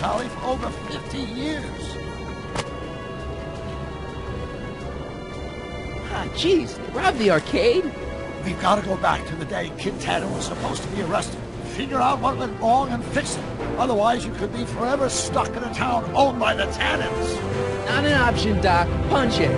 Valley for over 50 years. Ah, jeez, they robbed the arcade? We've got to go back to the day Kid Tannen was supposed to be arrested. Figure out what went wrong and fix it. Otherwise, you could be forever stuck in a town owned by the Tannens. Not an option, Doc. Punch it.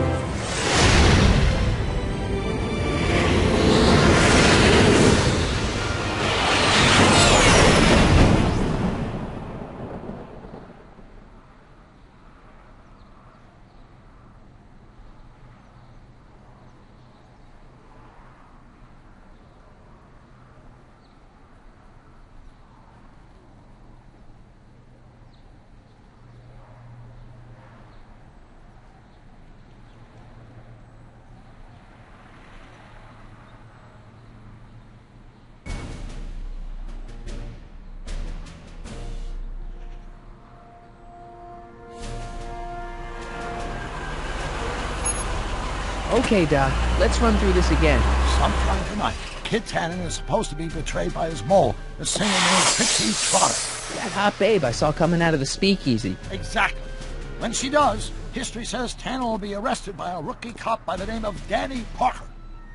Okay, Doc, let's run through this again. Sometime tonight, Kid Tannen is supposed to be betrayed by his mole, a singer named Trixie Trotter. That hot babe I saw coming out of the speakeasy. Exactly. When she does, history says Tannen will be arrested by a rookie cop by the name of Danny Parker.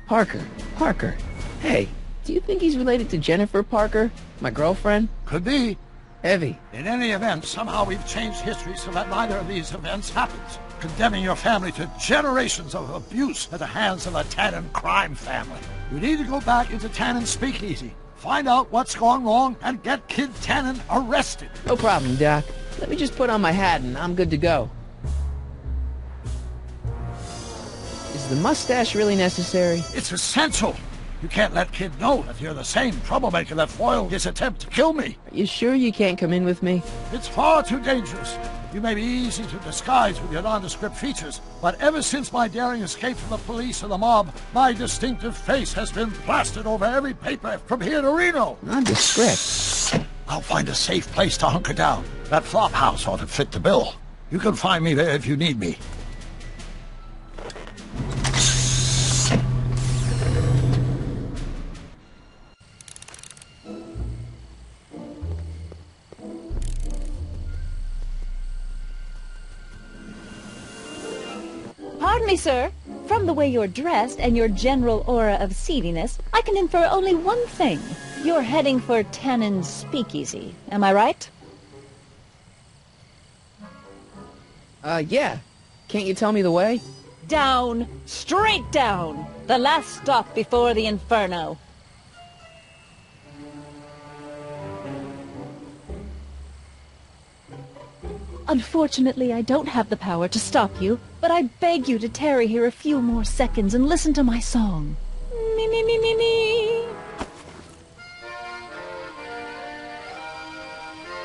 Parker. Hey, do you think he's related to Jennifer Parker, my girlfriend? Could be. Evie. In any event, somehow we've changed history so that neither of these events happens, condemning your family to generations of abuse at the hands of a Tannen crime family. You need to go back into Tannen's speakeasy, find out what's gone wrong, and get Kid Tannen arrested. No problem, Doc. Let me just put on my hat and I'm good to go. Is the mustache really necessary? It's essential. You can't let Kid know that you're the same troublemaker that foiled his attempt to kill me. Are you sure you can't come in with me? It's far too dangerous. You may be easy to disguise with your nondescript features, but ever since my daring escape from the police and the mob, my distinctive face has been plastered over every paper from here to Reno. Nondescript? I'll find a safe place to hunker down. That flop house ought to fit the bill. You can find me there if you need me. Pardon me, sir. From the way you're dressed and your general aura of seediness, I can infer only one thing. You're heading for Tannen's speakeasy. Am I right? Yeah. Can't you tell me the way? Down. Straight down. The last stop before the inferno. Unfortunately, I don't have the power to stop you, but I beg you to tarry here a few more seconds and listen to my song. Me, me, me, me, me.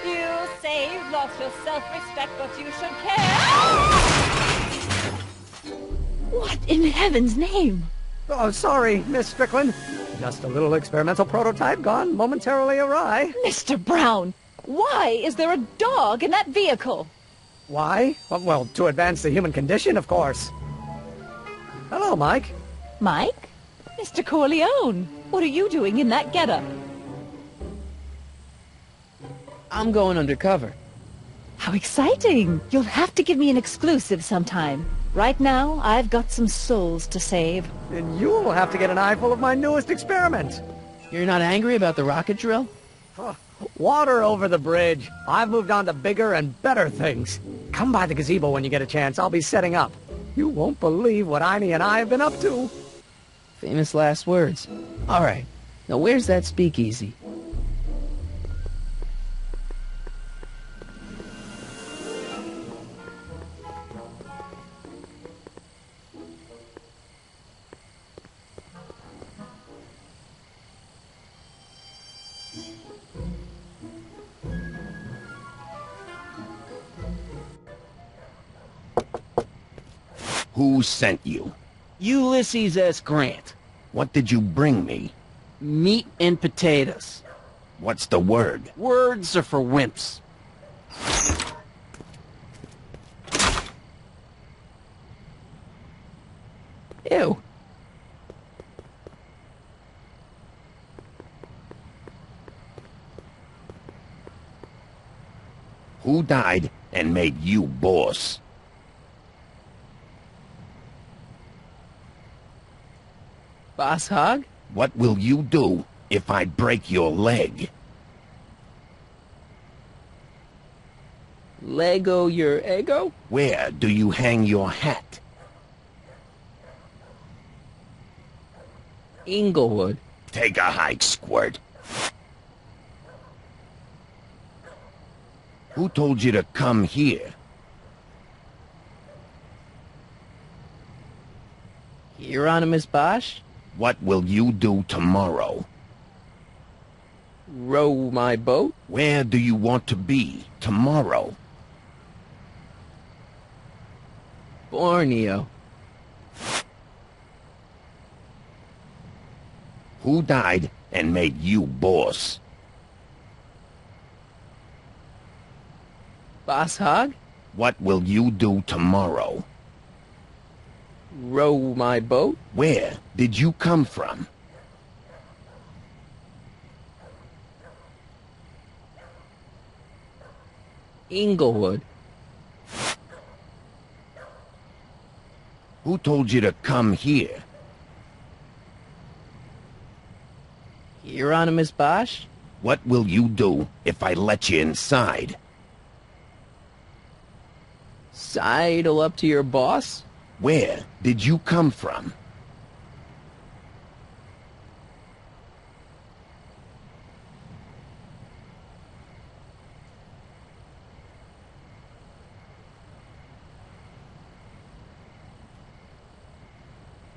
You say you've lost your self-respect, but you should care. What in heaven's name? Oh, sorry, Miss Strickland. Just a little experimental prototype gone momentarily awry. Mr. Brown, why is there a dog in that vehicle? Why? Well, to advance the human condition, of course. Hello, Mike. Mike? Mr. Corleone, what are you doing in that getup? I'm going undercover. How exciting! You'll have to give me an exclusive sometime. Right now, I've got some souls to save. And you'll have to get an eyeful of my newest experiment. You're not angry about the rocket drill? Water over the bridge. I've moved on to bigger and better things. Come by the gazebo when you get a chance. I'll be setting up. You won't believe what Einie and I have been up to. Famous last words. All right. Now where's that speakeasy? Who sent you? Ulysses S. Grant. What did you bring me? Meat and potatoes. What's the word? Words are for wimps. Ew. Who died and made you boss? Boss Hog? What will you do if I break your leg? Lego your ego? Where do you hang your hat? Inglewood. Take a hike, Squirt. Who told you to come here? Hieronymus Bosch? What will you do tomorrow? Row my boat? Where do you want to be tomorrow? Borneo. Who died and made you boss? Boss Hog? What will you do tomorrow? Row my boat? Where did you come from? Inglewood. Who told you to come here? Hieronymus Bosch? What will you do if I let you inside? Sidle up to your boss? Where did you come from?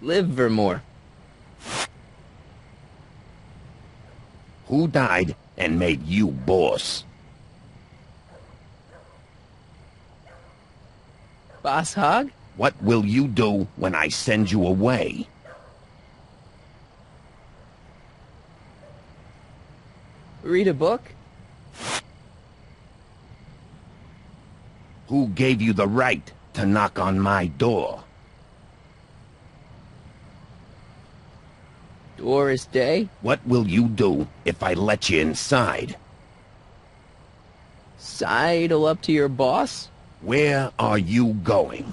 Livermore. Who died and made you boss? Boss Hog? What will you do when I send you away? Read a book? Who gave you the right to knock on my door? Doris Day? What will you do if I let you inside? Sidle up to your boss? Where are you going?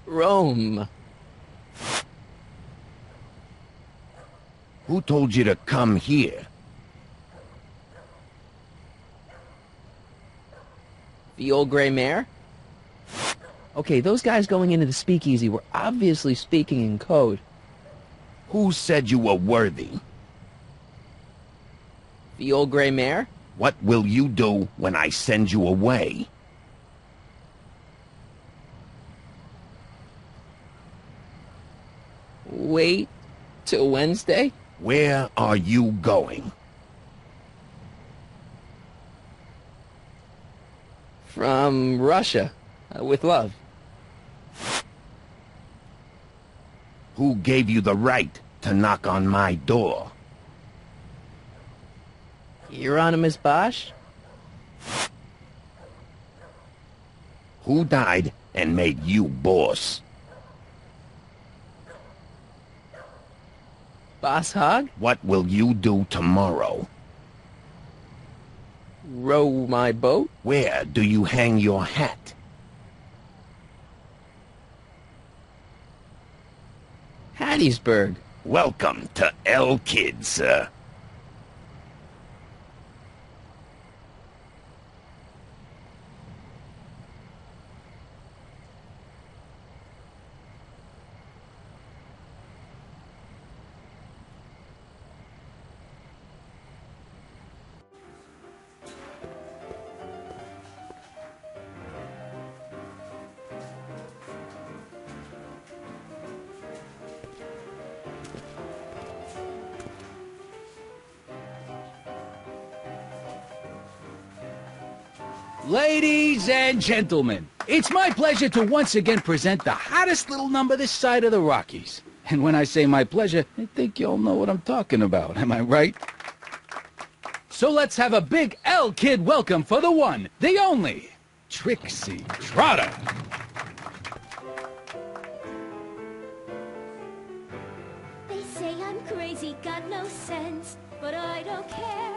Rome. Who told you to come here? The old gray mare? Okay, those guys going into the speakeasy were obviously speaking in code. Who said you were worthy? The old gray mare? What will you do when I send you away? Wait till Wednesday? Where are you going? From Russia. With love. Who gave you the right to knock on my door? Hieronymus Bosch? Who died and made you boss? Boss Hog? What will you do tomorrow? Row my boat? Where do you hang your hat? Hattiesburg. Welcome to El Kid, sir. Ladies and gentlemen, it's my pleasure to once again present the hottest little number this side of the Rockies. And when I say my pleasure, I think you all know what I'm talking about, am I right? So let's have a big L Kid welcome for the one, the only, Trixie Trotter. They say I'm crazy got no sense, but I don't care.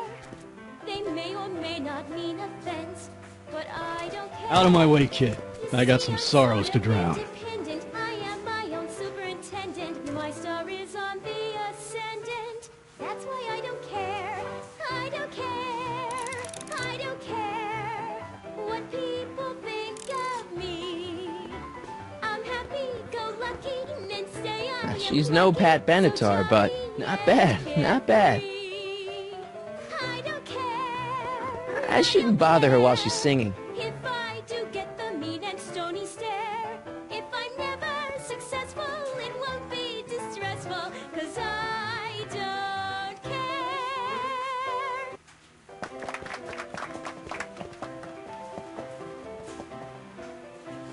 They may or may not mean offense, but I don't care. Out of my way, kid. I got some sorrows to drown. Independent, I am my own superintendent. My star is on the ascendant. That's why I don't care. I don't care. I don't care what people think of me. I'm happy, go lucky, and say I am She's no Pat Benatar, but not bad, not bad. I don't care. I shouldn't bother her while she's singing. If I do get the mean and stony stare, if I'm never successful, it won't be distressful, 'cause I don't care.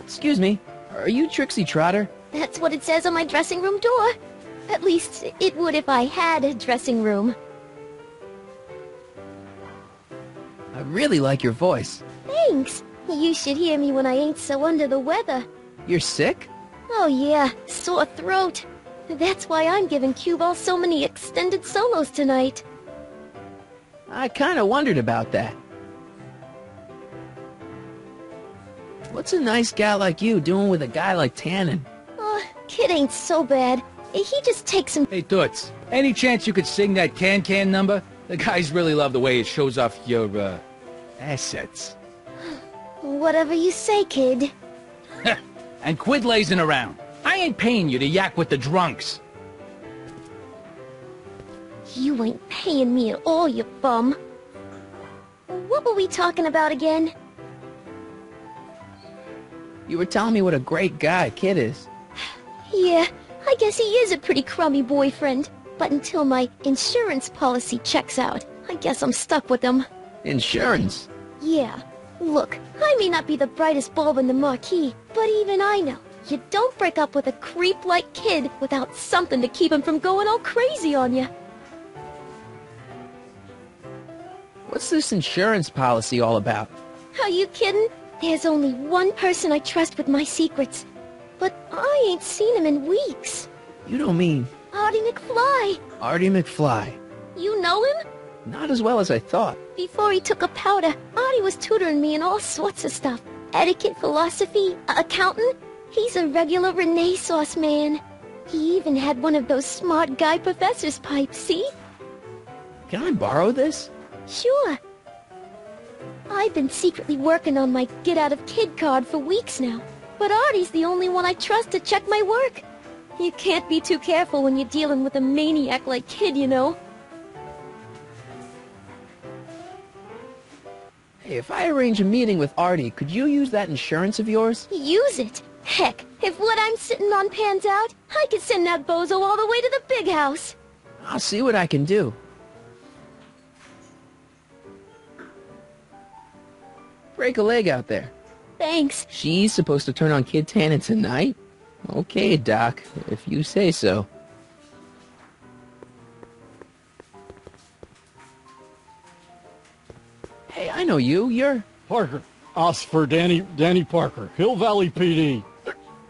Excuse me, are you Trixie Trotter? That's what it says on my dressing room door. At least, it would if I had a dressing room. I really like your voice. Thanks. You should hear me when I ain't so under the weather. You're sick? Oh yeah, sore throat. That's why I'm giving cue ball so many extended solos tonight. I kinda wondered about that. What's a nice gal like you doing with a guy like Tannen? Oh, kid ain't so bad. He just takes him. Hey, Toots, any chance you could sing that can-can number? The guys really love the way it shows off your, assets. Whatever you say, kid. And quit lazing around. I ain't paying you to yak with the drunks. You ain't paying me at all, you bum. What were we talking about again? You were telling me what a great guy Kid is. Yeah, I guess he is a pretty crummy boyfriend. But until my insurance policy checks out, I guess I'm stuck with him. Insurance? Yeah. Look, I may not be the brightest bulb in the marquee, but even I know you don't break up with a creep like Kid without something to keep him from going all crazy on you. What's this insurance policy all about? Are you kidding? There's only one person I trust with my secrets. But I ain't seen him in weeks. You don't mean... Artie McFly. Artie McFly. You know him? Not as well as I thought. Before he took a powder, Artie was tutoring me in all sorts of stuff. Etiquette, philosophy, accounting. He's a regular Renaissance man. He even had one of those smart guy professor's pipes, see? Can I borrow this? Sure. I've been secretly working on my get-out-of-kid card for weeks now. But Artie's the only one I trust to check my work. You can't be too careful when you're dealing with a maniac like Kid, you know. Hey, if I arrange a meeting with Artie, could you use that insurance of yours? Use it? Heck, if what I'm sitting on pans out, I could send that bozo all the way to the big house. I'll see what I can do. Break a leg out there. Thanks. She's supposed to turn on Kid Tannen tonight? Okay, Doc, if you say so. Hey, I know you. You're... Parker. Oscar Danny Parker. Hill Valley PD.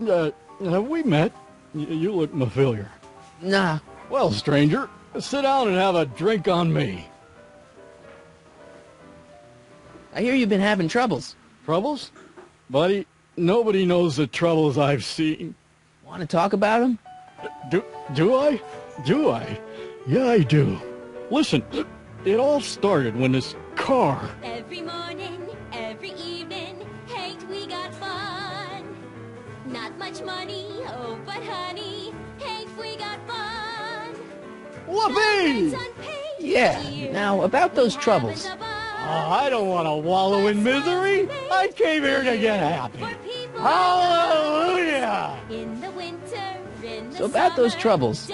Have we met? You look familiar. Nah. Well, stranger, sit down and have a drink on me. I hear you've been having troubles. Troubles? Buddy, nobody knows the troubles I've seen. Want to talk about them? Do I? Do I? Yeah, I do. Listen, it all started when this car... Every morning, every evening, hey, we got fun. Not much money, oh, but honey, hey, we got fun. Whoopee! Yeah, now about those troubles. I don't want to wallow in misery. I came here to get happy. Hallelujah! In the winter, in the So about those troubles.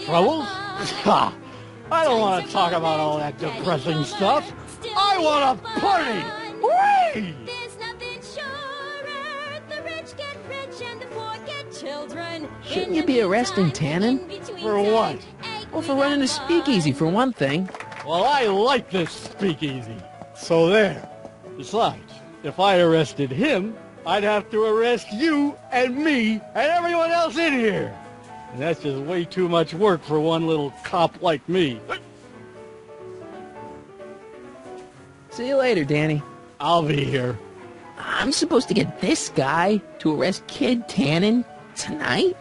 Troubles? Ha! I don't want to talk about all that depressing stuff. I want to party! Whee! There's nothing surer. The rich get rich and the poor get children. Shouldn't you be arresting Tannen? For what? Well, for running a speakeasy, for one thing. Well, I like this speakeasy. So there. Besides, if I arrested him, I'd have to arrest you and me and everyone else in here. And that's just way too much work for one little cop like me. See you later, Danny. I'll be here. I'm supposed to get this guy to arrest Kid Tannen tonight?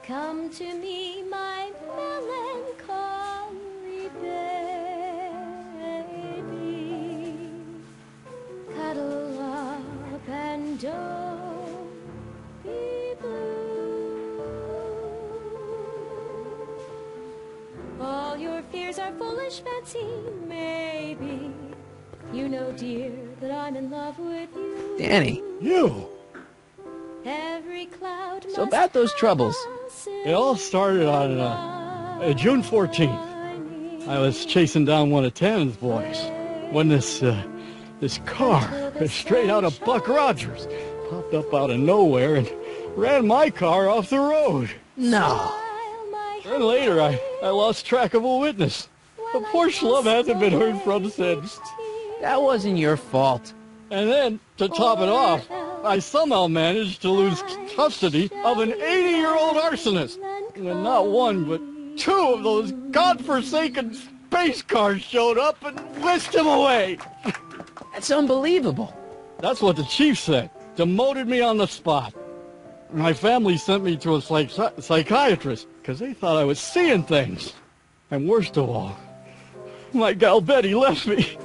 Come to me, my melancholy baby. Cuddle up and don't be blue. All your fears are foolish fancy, maybe. You know, dear, that I'm in love with you. Danny. You! Every cloud So about those troubles. It all started on June 14th. I was chasing down one of Tannen's boys when this car, straight out of Buck Rogers, popped up out of nowhere and ran my car off the road. No. Then later I lost track of a witness. The poor schlub hasn't been heard from since. That wasn't your fault. And then, to top it off, I somehow managed to lose custody of an 80-year-old arsonist. And not one, but two of those godforsaken space cars showed up and whisked him away. That's unbelievable. That's what the chief said. Demoted me on the spot. My family sent me to a psychiatrist because they thought I was seeing things. And worst of all, my gal Betty left me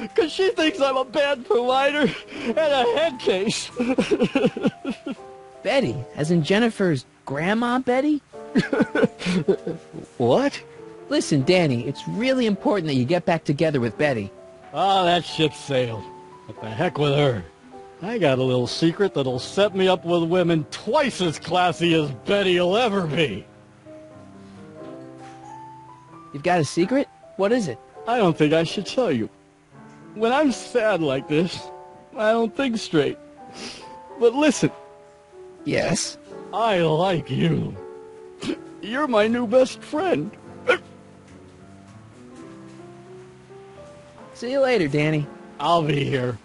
because she thinks I'm a bad provider and a head case. Betty, as in Jennifer's grandma Betty? What? Listen, Danny, it's really important that you get back together with Betty. Ah, that ship sailed. What the heck with her? I got a little secret that'll set me up with women twice as classy as Betty'll ever be. You've got a secret? What is it? I don't think I should tell you. When I'm sad like this, I don't think straight. But listen. Yes? I like you. You're my new best friend. See you later, Danny. I'll be here.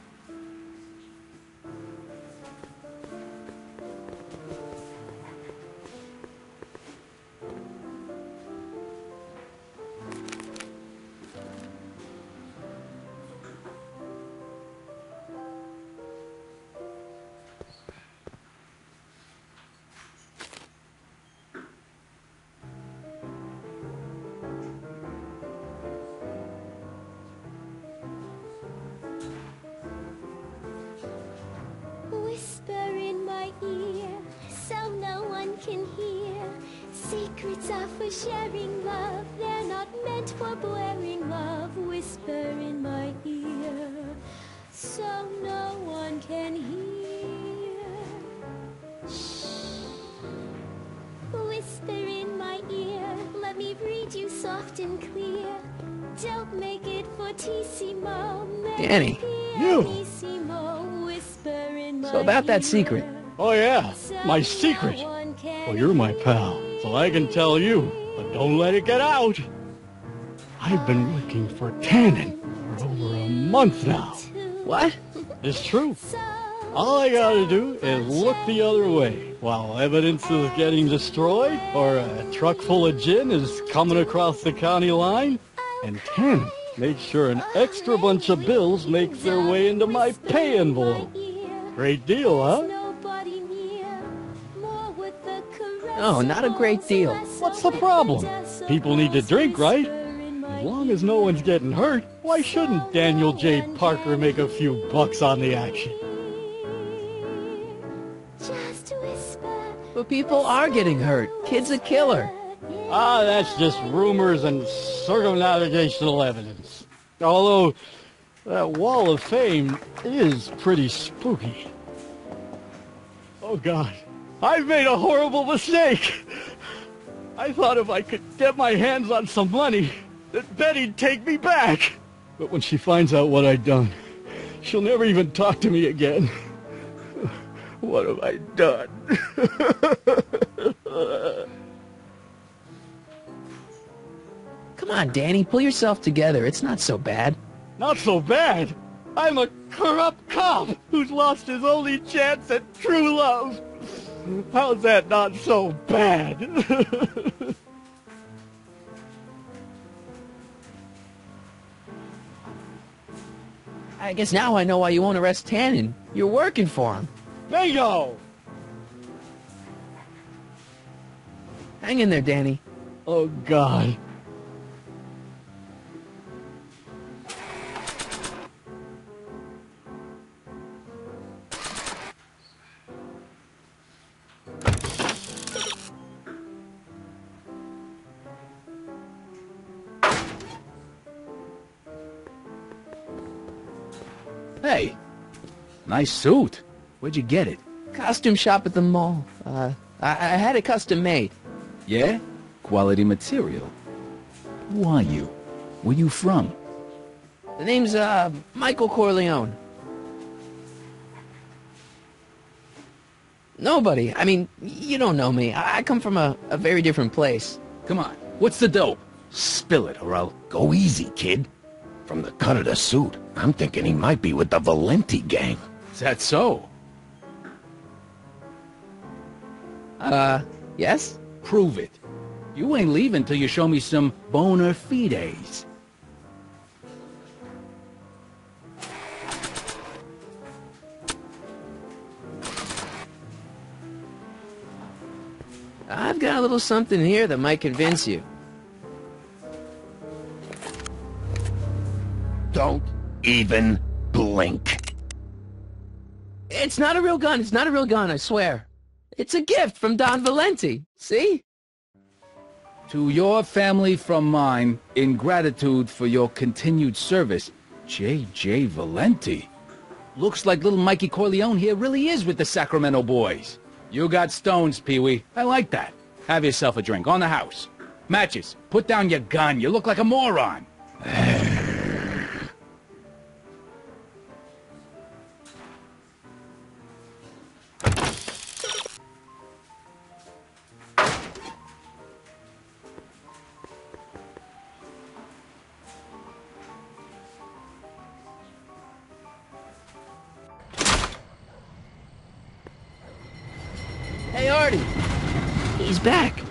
Whisper in my ear, so no one can hear. Secrets are for sharing love, they're not meant for blaring love. Whisper in my ear, so no one can hear. Shh. Whisper in my ear, let me read you soft and clear. Don't make it fortissimo. Danny. You. So about that secret. Oh yeah, my secret. Well, you're my pal, so I can tell you, but don't let it get out. I've been looking for Tannen for over a month now. What? It's true. All I gotta do is look the other way while evidence is getting destroyed or a truck full of gin is coming across the county line, and Tannen makes sure an extra bunch of bills makes their way into my pay envelope. Great deal, huh? No, not a great deal. What's the problem? People need to drink, right? As long as no one's getting hurt, why shouldn't Daniel J. Parker make a few bucks on the action? But people are getting hurt. Kid's a killer. Ah, that's just rumors and circumnavigational evidence. Although, that wall of fame is pretty spooky. Oh, God. I've made a horrible mistake. I thought if I could get my hands on some money, that Betty'd take me back. But when she finds out what I'd done, she'll never even talk to me again. What have I done? Come on, Danny, pull yourself together. It's not so bad. Not so bad. I'm a corrupt cop who's lost his only chance at true love. How's that not so bad? I guess now I know why you won't arrest Tannen. You're working for him. Bingo! Hang in there, Danny. Oh, God. Hey, nice suit. Where'd you get it? Costume shop at the mall. I had it custom made. Yeah? Quality material. Who are you? Where you from? The name's, Michael Corleone. Nobody. I mean, you don't know me. I come from a very different place. Come on, what's the dope? Spill it, or I'll... Go easy, kid. From the cut of the suit, I'm thinking he might be with the Valenti gang. Is that so? Yes? Prove it. You ain't leaving till you show me some bona fides. I've got a little something here that might convince you. Don't even blink. It's not a real gun. It's not a real gun, I swear. It's a gift from Don Valenti. See? To your family from mine, in gratitude for your continued service, J.J. Valenti. Looks like little Mikey Corleone here really is with the Sacramento boys. You got stones, Pee-wee. I like that. Have yourself a drink on the house. Matches. Put down your gun. You look like a moron. Hey, Artie. He's back.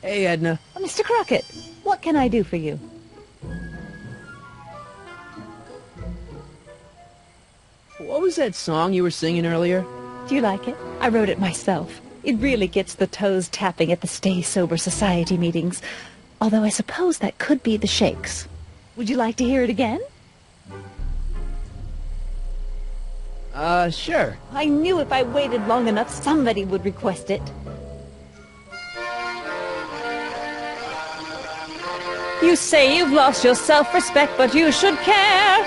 Hey, Edna. Mr. Crockett, what can I do for you? What was that song you were singing earlier? Do you like it? I wrote it myself. It really gets the toes tapping at the Stay Sober Society meetings. Although I suppose that could be the Shakes. Would you like to hear it again? Sure. I knew if I waited long enough, somebody would request it. You say you've lost your self-respect, but you should care.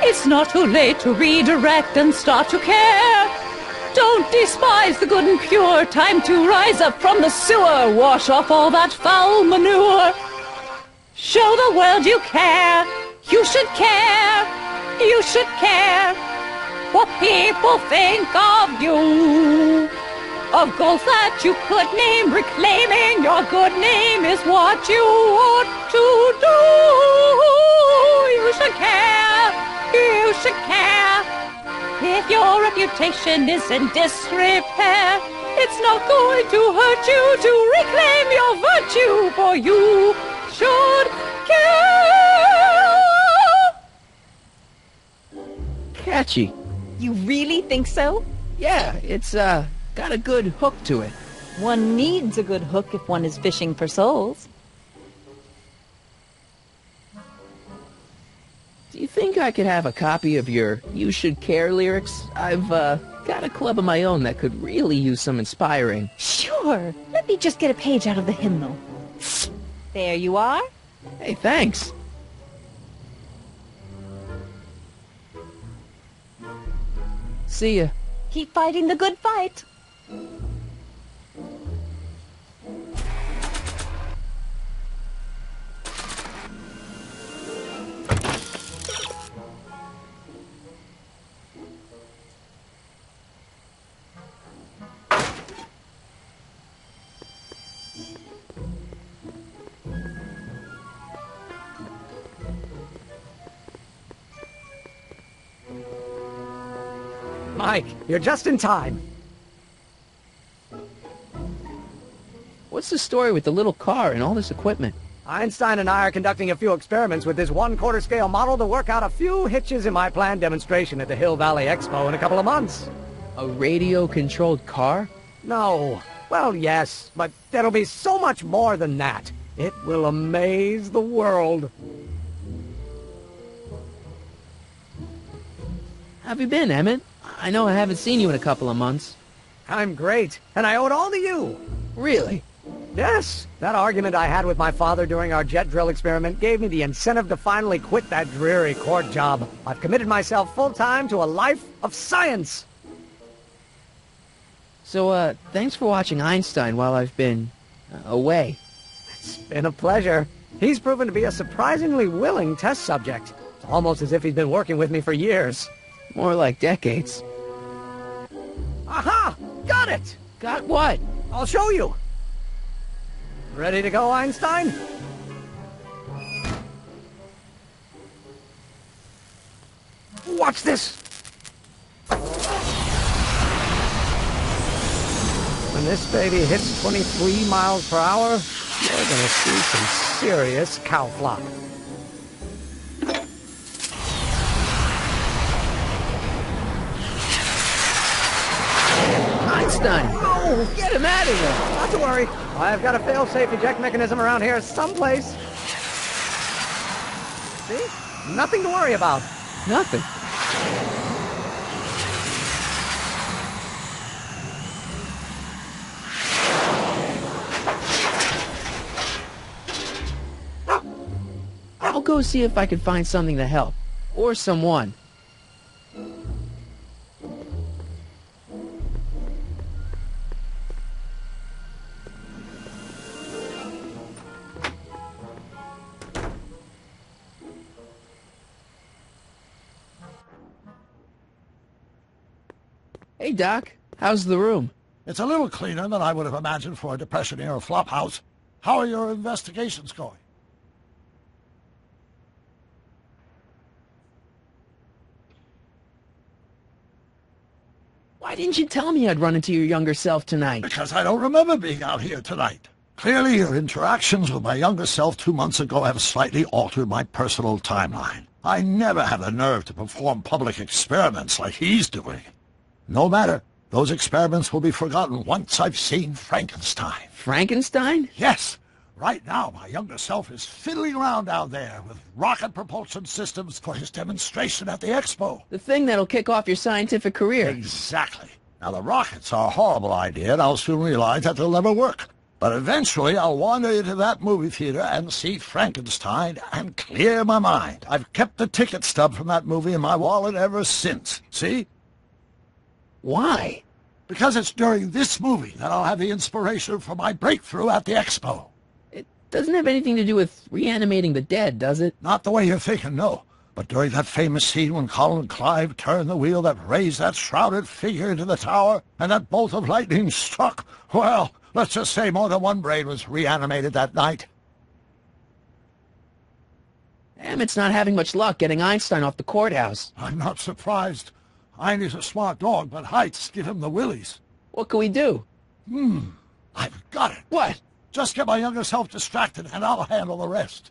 It's not too late to redirect and start to care. Don't despise the good and pure. Time to rise up from the sewer. Wash off all that foul manure. Show the world you care. You should care. You should care what people think of you. Of goals that you could name, reclaiming your good name is what you ought to do. You should care, you should care. If your reputation is in disrepair, it's not going to hurt you to reclaim your virtue, for you should care. Catchy. You really think so? Yeah, it's, got a good hook to it. One needs a good hook if one is fishing for souls. Do you think I could have a copy of your You Should Care lyrics? I've, got a club of my own that could really use some inspiring. Sure. Let me just get a page out of the hymnal. There you are. Hey, thanks. See ya. Keep fighting the good fight. Mike, you're just in time. What's the story with the little car and all this equipment? Einstein and I are conducting a few experiments with this 1/4 scale model to work out a few hitches in my planned demonstration at the Hill Valley Expo in a couple of months. A radio-controlled car? No. Well, yes, but there'll be so much more than that. It will amaze the world. How have you been, Emmett? I know I haven't seen you in a couple of months. I'm great, and I owe it all to you. Really? Yes, that argument I had with my father during our jet drill experiment gave me the incentive to finally quit that dreary court job. I've committed myself full-time to a life of science. So, thanks for watching Einstein while I've been away. It's been a pleasure. He's proven to be a surprisingly willing test subject. It's almost as if he's been working with me for years. More like decades. Aha! Got it! Got what? I'll show you. Ready to go, Einstein? Watch this! When this baby hits 23 miles per hour, you're gonna see some serious cow flop. Einstein! Oh, get him out of there! Not to worry. I've got a fail-safe eject mechanism around here someplace. See? Nothing to worry about. Nothing. I'll go see if I can find something to help. Or someone. Hey, Doc. How's the room? It's a little cleaner than I would have imagined for a Depression-era flophouse. How are your investigations going? Why didn't you tell me I'd run into your younger self tonight? Because I don't remember being out here tonight. Clearly, your interactions with my younger self 2 months ago have slightly altered my personal timeline. I never had the nerve to perform public experiments like he's doing. No matter. Those experiments will be forgotten once I've seen Frankenstein. Frankenstein? Yes. Right now, my younger self is fiddling around down there with rocket propulsion systems for his demonstration at the expo. The thing that'll kick off your scientific career. Exactly. Now, the rockets are a horrible idea, and I'll soon realize that they'll never work. But eventually, I'll wander into that movie theater and see Frankenstein and clear my mind. I've kept the ticket stub from that movie in my wallet ever since. See? Why? Because it's during this movie that I'll have the inspiration for my breakthrough at the expo. It doesn't have anything to do with reanimating the dead, does it? Not the way you're thinking, no. But during that famous scene when Colin Clive turned the wheel that raised that shrouded figure into the tower, and that bolt of lightning struck, well, let's just say more than one brain was reanimated that night. Emmett's not having much luck getting Einstein off the courthouse. I'm not surprised. Einstein's a smart dog, but heights give him the willies. What can we do? I've got it. What? Just get my younger self distracted, and I'll handle the rest.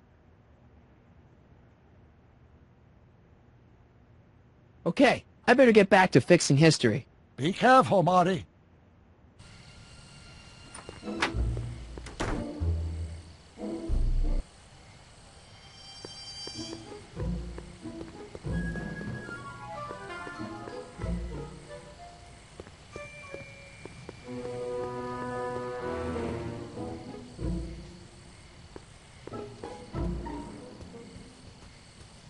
Okay, I better get back to fixing history. Be careful, Marty.